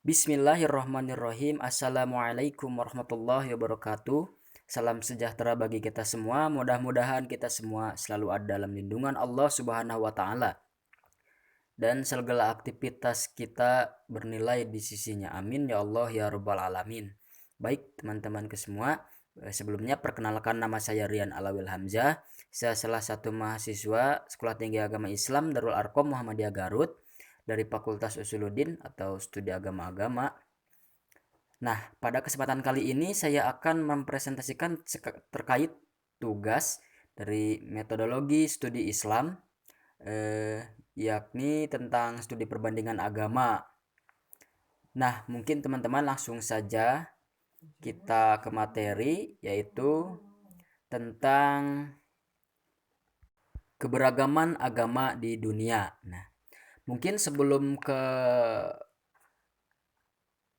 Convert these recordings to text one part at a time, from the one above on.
Bismillahirrahmanirrahim. Assalamualaikum warahmatullahi wabarakatuh. Salam sejahtera bagi kita semua. Mudah-mudahan kita semua selalu ada dalam lindungan Allah Subhanahu wa taala dan segala aktivitas kita bernilai di sisinya. Amin ya Allah ya rabbal alamin. Baik teman-teman ke semua, sebelumnya perkenalkan nama saya Rian Alawil Hamzah. Saya salah satu mahasiswa Sekolah Tinggi Agama Islam Darul Arkom Muhammadiyah Garut dari Fakultas Usuluddin atau Studi Agama-Agama. Nah, pada kesempatan kali ini saya akan mempresentasikan terkait tugas dari metodologi studi Islam, yakni tentang studi perbandingan agama. Nah, mungkin teman-teman langsung saja kita ke materi, yaitu tentang keberagaman agama di dunia. Nah, mungkin sebelum ke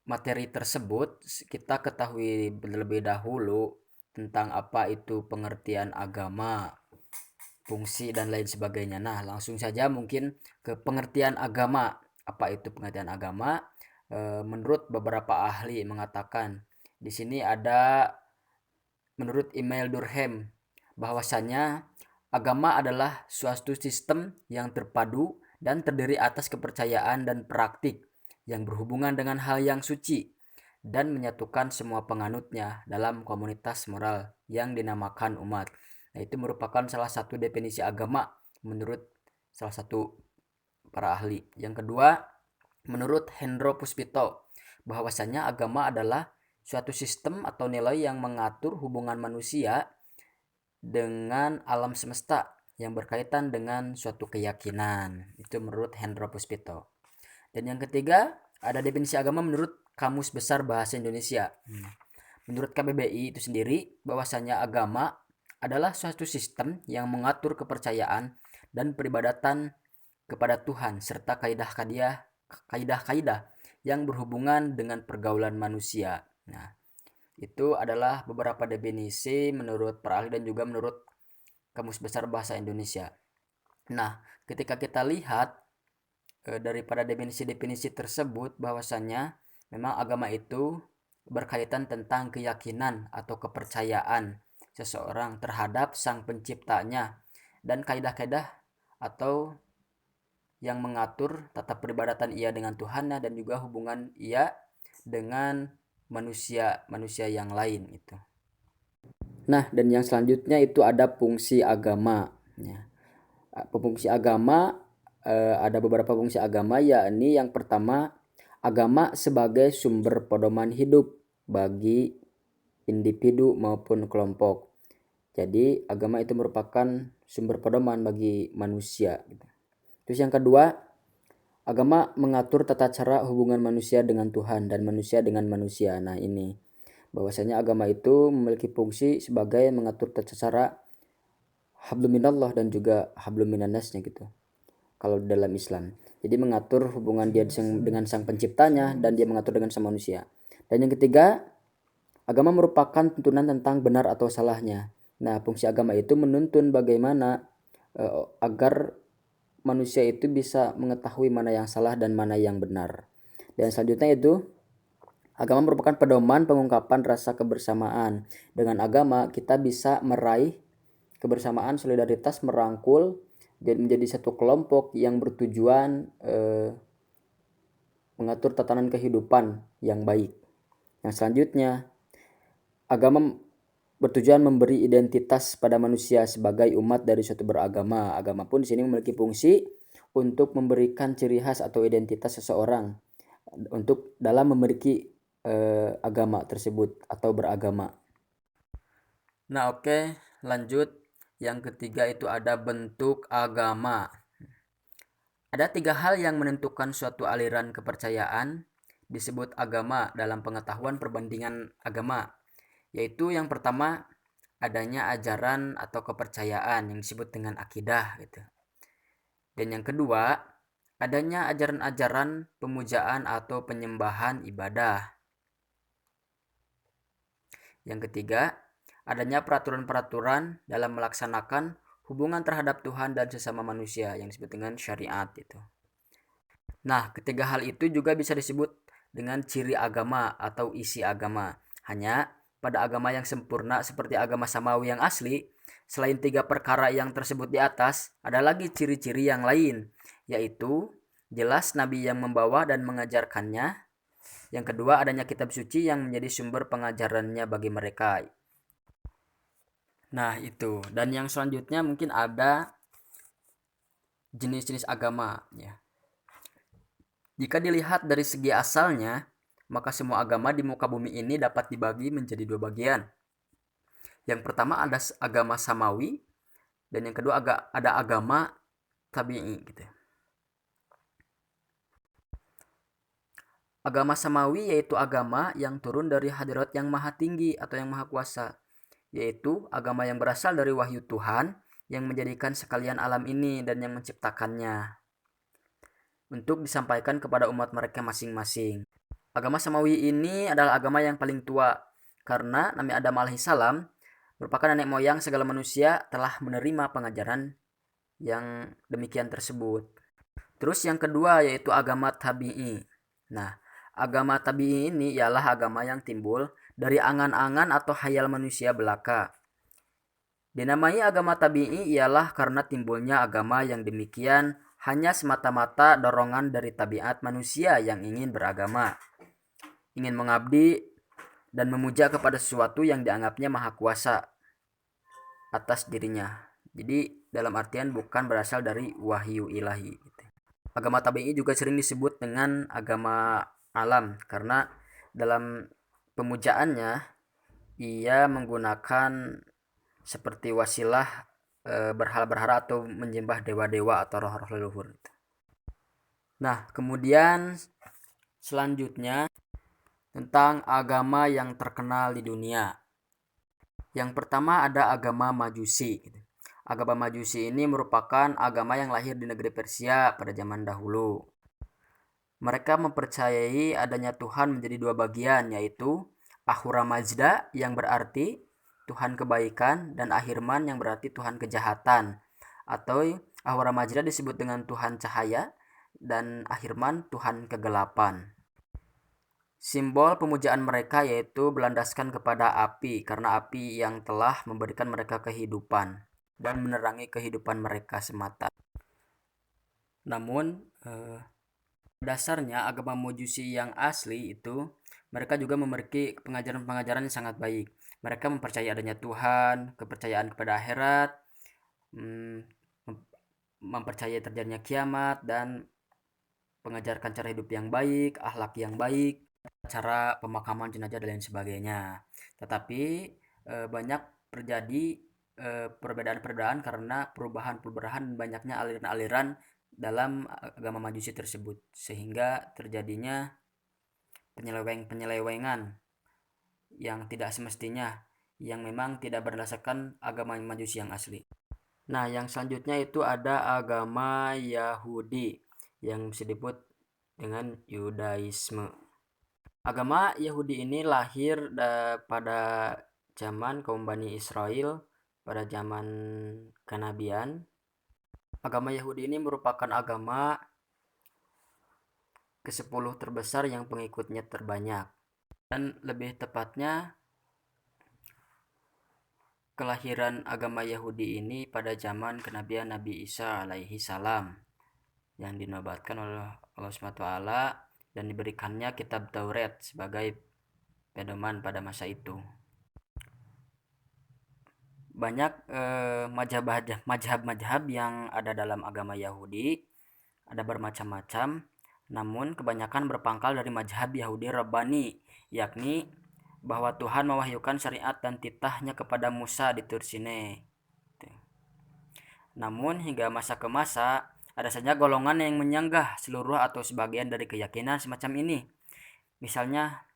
materi tersebut, kita ketahui terlebih dahulu tentang apa itu pengertian agama, fungsi dan lain sebagainya. Nah, langsung saja mungkin ke pengertian agama. Apa itu pengertian agama? Menurut beberapa ahli mengatakan di sini ada menurut Email Durkheim bahwasanya agama adalah suatu sistem yang terpadu dan terdiri atas kepercayaan dan praktik yang berhubungan dengan hal yang suci dan menyatukan semua penganutnya dalam komunitas moral yang dinamakan umat. Nah, itu merupakan salah satu definisi agama menurut salah satu para ahli. Yang kedua, menurut Hendro Puspito, bahwasanya agama adalah suatu sistem atau nilai yang mengatur hubungan manusia dengan alam semesta yang berkaitan dengan suatu keyakinan. Itu menurut Hendro Puspito. Dan yang ketiga, ada definisi agama menurut Kamus Besar Bahasa Indonesia. Menurut KBBI itu sendiri, bahwasanya agama adalah suatu sistem yang mengatur kepercayaan dan peribadatan kepada Tuhan serta kaidah-kaidah yang berhubungan dengan pergaulan manusia. Nah, itu adalah beberapa definisi menurut para ahli dan juga menurut Kamus Besar Bahasa Indonesia. Nah, ketika kita lihat daripada definisi-definisi tersebut, bahwasanya memang agama itu berkaitan tentang keyakinan atau kepercayaan seseorang terhadap sang penciptanya dan kaidah-kaidah atau yang mengatur tata peribadatan ia dengan Tuhannya dan juga hubungan ia dengan manusia yang lain itu. Nah, dan yang selanjutnya itu ada fungsi agama. Ya. Fungsi agama, ada beberapa fungsi agama, yakni yang pertama, agama sebagai sumber pedoman hidup bagi individu maupun kelompok. Jadi agama itu merupakan sumber pedoman bagi manusia. Terus yang kedua, agama mengatur tata cara hubungan manusia dengan Tuhan dan manusia dengan manusia. Nah, ini bahwasanya agama itu memiliki fungsi sebagai mengatur tata cara hablum minallah dan juga hablum minannasnya gitu. Kalau dalam Islam, jadi mengatur hubungan dia dengan sang penciptanya dan dia mengatur dengan sang manusia. Dan yang ketiga, agama merupakan tuntunan tentang benar atau salahnya. Nah, fungsi agama itu menuntun bagaimana agar manusia itu bisa mengetahui mana yang salah dan mana yang benar. Dan selanjutnya itu, agama merupakan pedoman pengungkapan rasa kebersamaan. Dengan agama kita bisa meraih kebersamaan, solidaritas, merangkul dan menjadi satu kelompok yang bertujuan mengatur tatanan kehidupan yang baik. Yang selanjutnya, agama bertujuan memberi identitas pada manusia sebagai umat dari suatu beragama. Agama pun di sini memiliki fungsi untuk memberikan ciri khas atau identitas seseorang untuk dalam memiliki agama tersebut atau beragama. Nah, oke, lanjut. Yang ketiga itu ada bentuk agama. Ada 3 hal yang menentukan suatu aliran kepercayaan disebut agama dalam pengetahuan perbandingan agama, yaitu yang pertama adanya ajaran atau kepercayaan yang disebut dengan akidah gitu. Dan yang kedua, adanya ajaran-ajaran pemujaan atau penyembahan ibadah. Yang ketiga, adanya peraturan-peraturan dalam melaksanakan hubungan terhadap Tuhan dan sesama manusia yang disebut dengan syariat itu. Nah, ketiga hal itu juga bisa disebut dengan ciri agama atau isi agama. Hanya pada agama yang sempurna seperti agama samawi yang asli, selain 3 perkara yang tersebut di atas, ada lagi ciri-ciri yang lain, yaitu jelas nabi yang membawa dan mengajarkannya. Yang kedua, adanya kitab suci yang menjadi sumber pengajarannya bagi mereka. Nah, itu. Dan yang selanjutnya mungkin ada jenis-jenis agama, ya. Jika dilihat dari segi asalnya, maka semua agama di muka bumi ini dapat dibagi menjadi 2 bagian. Yang pertama ada agama samawi, dan yang kedua ada agama tabi'i gitu. Agama samawi yaitu agama yang turun dari hadirat yang maha tinggi atau yang maha kuasa, yaitu agama yang berasal dari wahyu Tuhan yang menjadikan sekalian alam ini dan yang menciptakannya untuk disampaikan kepada umat mereka masing-masing. Agama samawi ini adalah agama yang paling tua karena Nabi Adam alaihissalam merupakan nenek moyang segala manusia telah menerima pengajaran yang demikian tersebut. Terus yang kedua yaitu agama tabi'i. Nah, agama tabi'i ini ialah agama yang timbul dari angan-angan atau hayal manusia belaka. Dinamai agama tabi'i ialah karena timbulnya agama yang demikian hanya semata-mata dorongan dari tabiat manusia yang ingin beragama, ingin mengabdi dan memuja kepada sesuatu yang dianggapnya maha kuasa atas dirinya. Jadi dalam artian bukan berasal dari wahyu ilahi. Agama tabi'i juga sering disebut dengan agama alam karena dalam pemujaannya ia menggunakan seperti wasilah berhala-berhala atau menyembah dewa-dewa atau roh-roh leluhur. Nah, kemudian selanjutnya tentang agama yang terkenal di dunia. Yang pertama ada agama Majusi. Agama Majusi ini merupakan agama yang lahir di negeri Persia pada zaman dahulu. Mereka mempercayai adanya Tuhan menjadi 2 bagian, yaitu Ahura Mazda yang berarti Tuhan kebaikan dan Ahirman yang berarti Tuhan kejahatan. Atau Ahura Mazda disebut dengan Tuhan cahaya dan Ahirman Tuhan kegelapan. Simbol pemujaan mereka yaitu berlandaskan kepada api karena api yang telah memberikan mereka kehidupan dan menerangi kehidupan mereka semata. Namun dasarnya agama Majusi yang asli itu mereka juga memiliki pengajaran-pengajaran yang sangat baik. Mereka mempercayai adanya Tuhan, kepercayaan kepada akhirat, mempercayai terjadinya kiamat, dan mengajarkan cara hidup yang baik, akhlak yang baik, cara pemakaman jenazah dan lain sebagainya. Tetapi banyak terjadi perbedaan-perbedaan karena perubahan banyaknya aliran-aliran dalam agama Majusi tersebut, sehingga terjadinya penyelewengan yang tidak semestinya, yang memang tidak berdasarkan agama Majusi yang asli. Nah, yang selanjutnya itu ada agama Yahudi yang disebut dengan Yudaisme. Agama Yahudi ini lahir pada zaman kaum Bani Israel, pada zaman kenabian. Agama Yahudi ini merupakan agama ke-10 terbesar yang pengikutnya terbanyak. Dan lebih tepatnya kelahiran agama Yahudi ini pada zaman kenabian Nabi Isa alaihi salam yang dinobatkan oleh Allah SWT dan diberikannya kitab Taurat sebagai pedoman pada masa itu. Banyak mazhab-mazhab yang ada dalam agama Yahudi, ada bermacam-macam, namun kebanyakan berpangkal dari mazhab Yahudi Rabbani, yakni bahwa Tuhan mewahyukan syariat dan titahnya kepada Musa di Tur Sinai. Namun hingga masa ke masa ada saja golongan yang menyanggah seluruh atau sebagian dari keyakinan semacam ini. Misalnya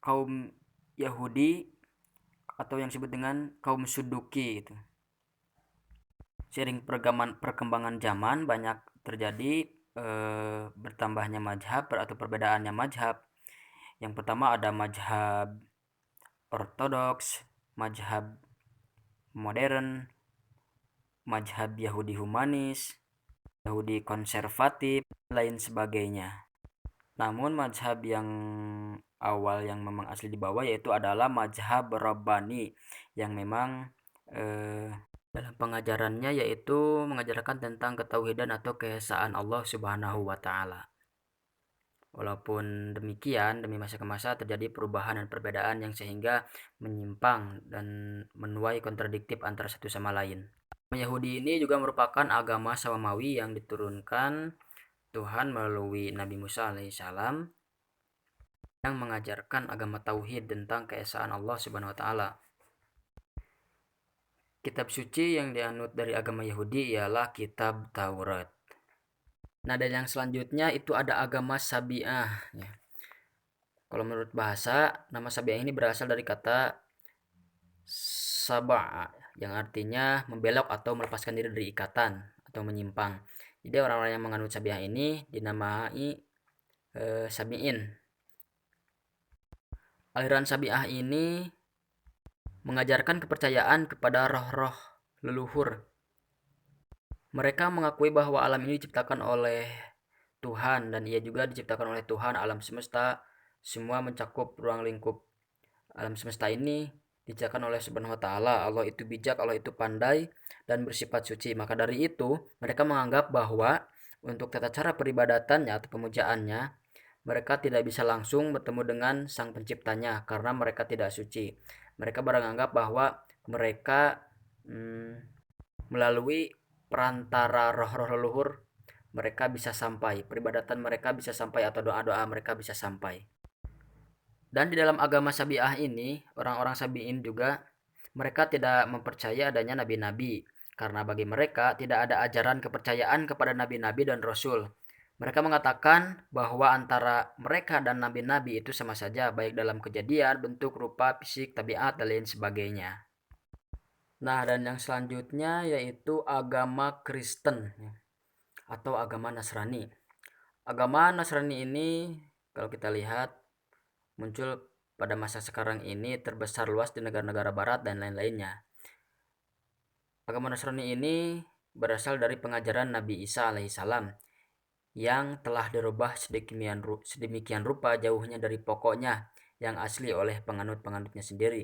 kaum Yahudi atau yang disebut dengan kaum Suduki gitu. Seiring perkembangan zaman banyak terjadi bertambahnya mazhab atau perbedaannya mazhab. Yang pertama ada mazhab ortodoks, mazhab modern, mazhab Yahudi humanis, Yahudi konservatif, lain sebagainya. Namun mazhab yang awal yang memang asli dibawa yaitu adalah mazhab Rabbani yang memang dalam pengajarannya yaitu mengajarkan tentang ketauhidan atau keesaan Allah Subhanahu wa taala. Walaupun demikian, demi masa ke masa terjadi perubahan dan perbedaan yang sehingga menyimpang dan menuai kontradiktif antara satu sama lain. Yahudi ini juga merupakan agama Samawi yang diturunkan Tuhan melalui Nabi Musa alaihissalam yang mengajarkan agama tauhid tentang keesaan Allah Subhanahu wa taala. Kitab suci yang dianut dari agama Yahudi ialah kitab Taurat. Nah, dan yang selanjutnya itu ada agama Sabi'ah ya. Kalau menurut bahasa, nama Sabi'ah ini berasal dari kata Sab'a yang artinya membelok atau melepaskan diri dari ikatan atau menyimpang. Jadi orang-orang yang menganut Sabi'ah ini dinamai Sabi'in. Aliran Sabi'ah ini mengajarkan kepercayaan kepada roh-roh leluhur. Mereka mengakui bahwa alam ini diciptakan oleh Tuhan dan ia juga diciptakan oleh Tuhan. Alam semesta semua mencakup ruang lingkup alam semesta ini diciptakan oleh Subhanahu wa taala. Allah itu bijak, Allah itu pandai dan bersifat suci. Maka dari itu, mereka menganggap bahwa untuk tata cara peribadatannya atau pemujaannya, mereka tidak bisa langsung bertemu dengan Sang Penciptanya karena mereka tidak suci. Mereka beranggap bahwa mereka melalui perantara roh-roh leluhur mereka bisa sampai, peribadatan mereka bisa sampai atau doa-doa mereka bisa sampai. Dan di dalam agama Sabi'ah ini, orang-orang Sabi'in juga mereka tidak mempercaya adanya nabi-nabi karena bagi mereka tidak ada ajaran kepercayaan kepada nabi-nabi dan rasul. Mereka mengatakan bahwa antara mereka dan nabi-nabi itu sama saja, baik dalam kejadian, bentuk, rupa, fisik, tabiat, dan lain sebagainya. Nah, dan yang selanjutnya yaitu agama Kristen atau agama Nasrani. Agama Nasrani ini kalau kita lihat muncul pada masa sekarang ini terbesar luas di negara-negara barat dan lain-lainnya. Agama Nasrani ini berasal dari pengajaran Nabi Isa alaihissalam yang telah dirubah sedemikian rupa jauhnya dari pokoknya yang asli oleh penganut-penganutnya sendiri.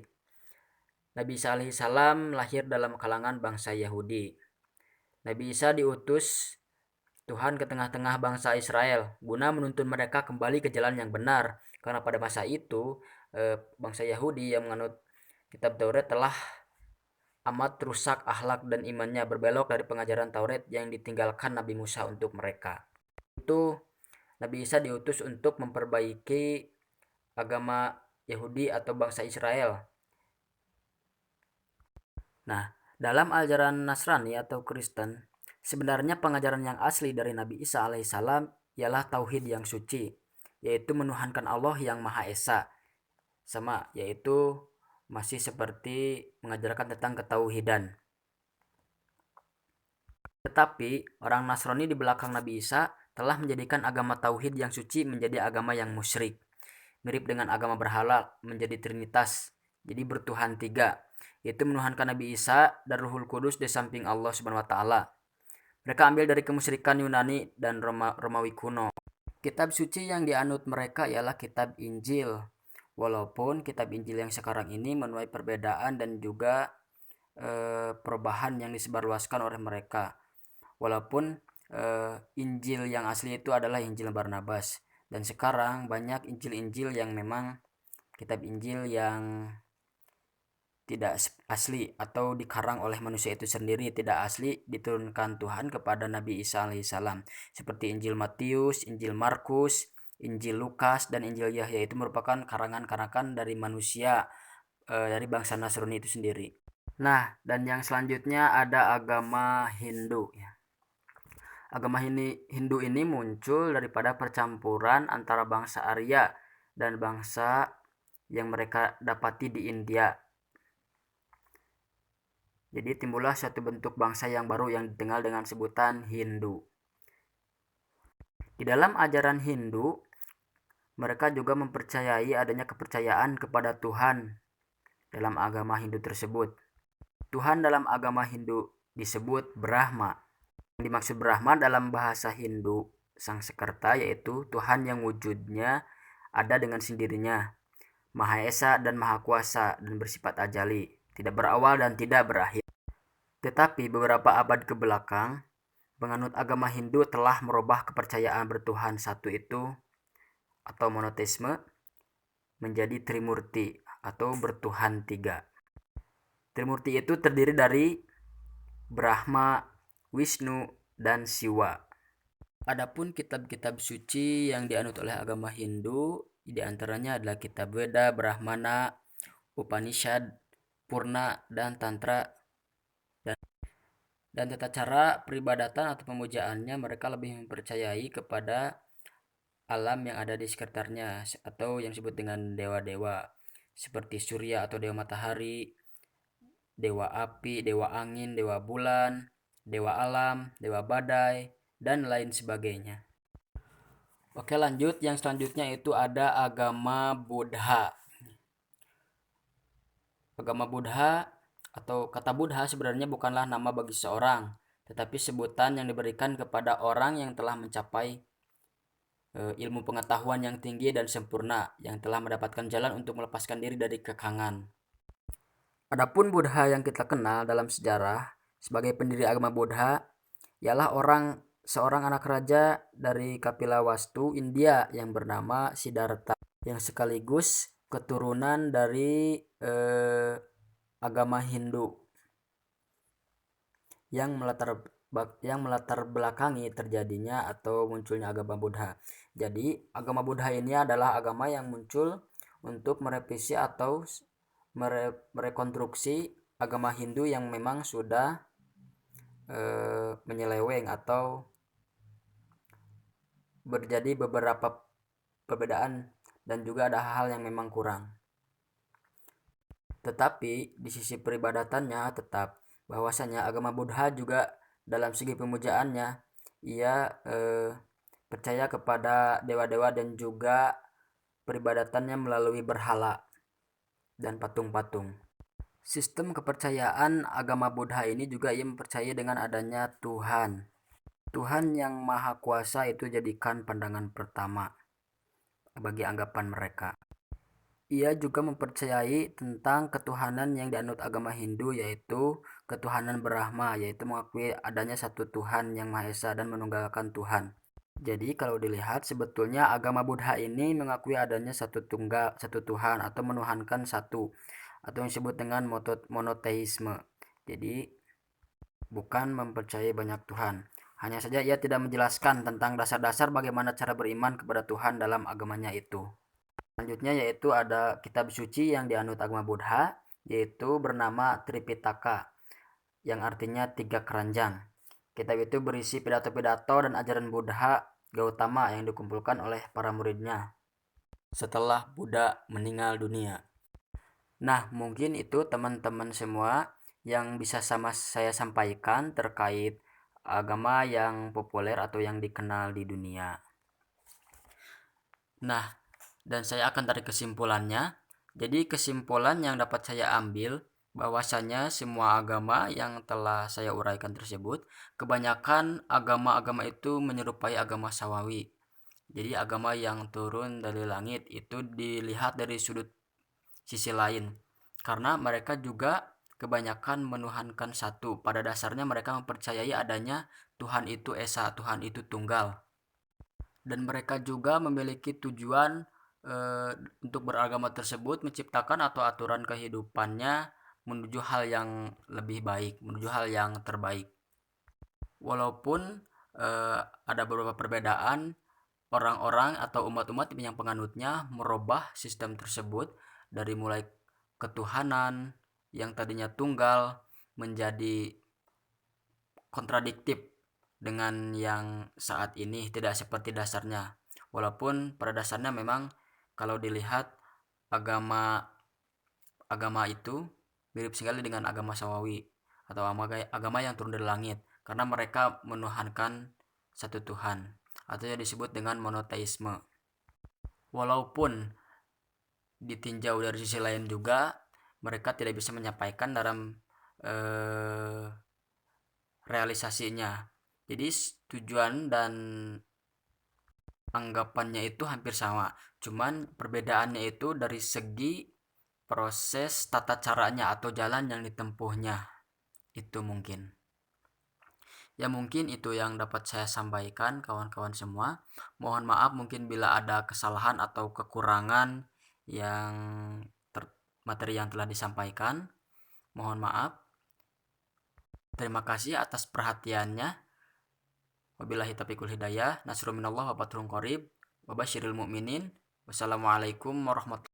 Nabi Isa alaihissalam lahir dalam kalangan bangsa Yahudi. Nabi Isa diutus Tuhan ke tengah-tengah bangsa Israel guna menuntun mereka kembali ke jalan yang benar. Karena pada masa itu bangsa Yahudi yang menganut kitab Taurat telah amat rusak akhlak dan imannya, berbelok dari pengajaran Taurat yang ditinggalkan Nabi Musa untuk mereka. Itu Nabi Isa diutus untuk memperbaiki agama Yahudi atau bangsa Israel. Nah, dalam ajaran Nasrani atau Kristen, sebenarnya pengajaran yang asli dari Nabi Isa alaihissalam ialah tauhid yang suci, yaitu menuhankan Allah yang Maha Esa. Sama, yaitu masih seperti mengajarkan tentang ketauhidan. Tetapi orang Nasrani di belakang Nabi Isa telah menjadikan agama tauhid yang suci menjadi agama yang musyrik. Mirip dengan agama berhala menjadi trinitas, jadi bertuhan tiga, yaitu menuhankan Nabi Isa dan Ruhul Kudus di samping Allah Subhanahu wa taala. Mereka ambil dari kemusyrikan Yunani dan Romawi kuno. Kitab suci yang dianut mereka ialah kitab Injil. Walaupun kitab Injil yang sekarang ini menuai perbedaan dan juga perubahan yang disebarluaskan oleh mereka. Walaupun Injil yang asli itu adalah Injil Barnabas. Dan sekarang banyak Injil-Injil yang memang kitab Injil yang tidak asli atau dikarang oleh manusia itu sendiri, tidak asli diturunkan Tuhan kepada Nabi Isa alaihissalam. Seperti Injil Matius, Injil Markus, Injil Lukas, dan Injil Yahya itu merupakan karangan-karangan dari manusia dari bangsa Nasrani itu sendiri. Nah, dan yang selanjutnya ada agama Hindu ya. Agama Hindu ini muncul daripada percampuran antara bangsa Arya dan bangsa yang mereka dapati di India. Jadi timbullah suatu bentuk bangsa yang baru yang dikenal dengan sebutan Hindu. Di dalam ajaran Hindu, mereka juga mempercayai adanya kepercayaan kepada Tuhan dalam agama Hindu tersebut. Tuhan dalam agama Hindu disebut Brahma. Yang dimaksud Brahma dalam bahasa Hindu Sangsekerta, yaitu Tuhan yang wujudnya ada dengan sendirinya, Maha Esa dan Maha Kuasa dan bersifat ajali, tidak berawal dan tidak berakhir. Tetapi beberapa abad ke belakang, penganut agama Hindu telah merubah kepercayaan bertuhan satu itu atau monoteisme menjadi Trimurti atau bertuhan tiga. Trimurti itu terdiri dari Brahma, Wisnu, dan Siwa. Adapun kitab-kitab suci yang dianut oleh agama Hindu, di antaranya adalah kitab Veda, Brahmana, Upanishad, Purna, dan Tantra. Dan tata cara peribadatan atau pemujaannya, mereka lebih mempercayai kepada alam yang ada di sekitarnya atau yang disebut dengan dewa-dewa seperti Surya atau dewa matahari, dewa api, dewa angin, dewa bulan, dewa alam, dewa badai, dan lain sebagainya. Oke, lanjut. Yang selanjutnya itu ada agama Buddha. Agama Buddha atau kata Buddha sebenarnya bukanlah nama bagi seorang, tetapi sebutan yang diberikan kepada orang yang telah mencapai ilmu pengetahuan yang tinggi dan sempurna, yang telah mendapatkan jalan untuk melepaskan diri dari kekangan. Adapun Buddha yang kita kenal dalam sejarah sebagai pendiri agama Buddha ialah seorang anak raja dari Kapilawastu, India yang bernama Siddhartha, yang sekaligus keturunan dari agama Hindu yang melatar belakangi terjadinya atau munculnya agama Buddha. Jadi agama Buddha ini adalah agama yang muncul untuk merevisi atau merekonstruksi agama Hindu yang memang sudah menyeleweng atau berjadi beberapa perbedaan dan juga ada hal yang memang kurang. Tetapi di sisi peribadatannya tetap bahwasanya agama Buddha juga dalam segi pemujaannya ia percaya kepada dewa-dewa dan juga peribadatannya melalui berhala dan patung-patung. Sistem kepercayaan agama Buddha ini juga ia mempercayai dengan adanya Tuhan. Tuhan yang Maha Kuasa itu jadikan pandangan pertama bagi anggapan mereka. Ia juga mempercayai tentang ketuhanan yang dianut agama Hindu, yaitu ketuhanan Brahma, yaitu mengakui adanya satu Tuhan yang Maha Esa dan menunggalkan Tuhan. Jadi kalau dilihat sebetulnya agama Buddha ini mengakui adanya satu Tuhan atau menuhankan satu, atau yang disebut dengan monoteisme. Jadi bukan mempercayai banyak Tuhan. Hanya saja ia tidak menjelaskan tentang dasar-dasar bagaimana cara beriman kepada Tuhan dalam agamanya itu. Selanjutnya yaitu ada kitab suci yang dianut agama Buddha, yaitu bernama Tripitaka, yang artinya 3 keranjang. Kitab itu berisi pidato-pidato dan ajaran Buddha Gautama yang dikumpulkan oleh para muridnya setelah Buddha meninggal dunia. Nah, mungkin itu teman-teman semua yang bisa saya sampaikan terkait agama yang populer atau yang dikenal di dunia. Nah, dan saya akan tarik kesimpulannya. Jadi kesimpulan yang dapat saya ambil bahwasanya semua agama yang telah saya uraikan tersebut, kebanyakan agama-agama itu menyerupai agama Samawi. Jadi agama yang turun dari langit itu dilihat dari sudut sisi lain. Karena mereka juga kebanyakan menuhankan satu. Pada dasarnya mereka mempercayai adanya Tuhan itu Esa, Tuhan itu Tunggal. Dan mereka juga memiliki tujuan untuk beragama tersebut menciptakan atau aturan kehidupannya menuju hal yang lebih baik, menuju hal yang terbaik. Walaupun ada beberapa perbedaan, orang-orang atau umat-umat yang penganutnya merubah sistem tersebut dari mulai ketuhanan yang tadinya tunggal menjadi kontradiktif dengan yang saat ini tidak seperti dasarnya. Walaupun pada dasarnya memang kalau dilihat agama itu mirip sekali dengan agama Samawi atau agama yang turun dari langit, karena mereka menuhankan satu Tuhan atau yang disebut dengan monoteisme. Walaupun ditinjau dari sisi lain juga mereka tidak bisa menyampaikan dalam realisasinya. Jadi tujuan dan anggapannya itu hampir sama, cuman perbedaannya itu dari segi proses tata caranya atau jalan yang ditempuhnya. Itu mungkin. Ya mungkin itu yang dapat saya sampaikan kawan-kawan semua. Mohon maaf mungkin bila ada kesalahan atau kekurangan yang materi yang telah disampaikan. Mohon maaf. Terima kasih atas perhatiannya. Wabillahi taufiq wal hidayah. Nasrun minallah wa fathun qarib. Wa basyiril mu'minin. Wassalamualaikum warahmatullahi wabarakatuh.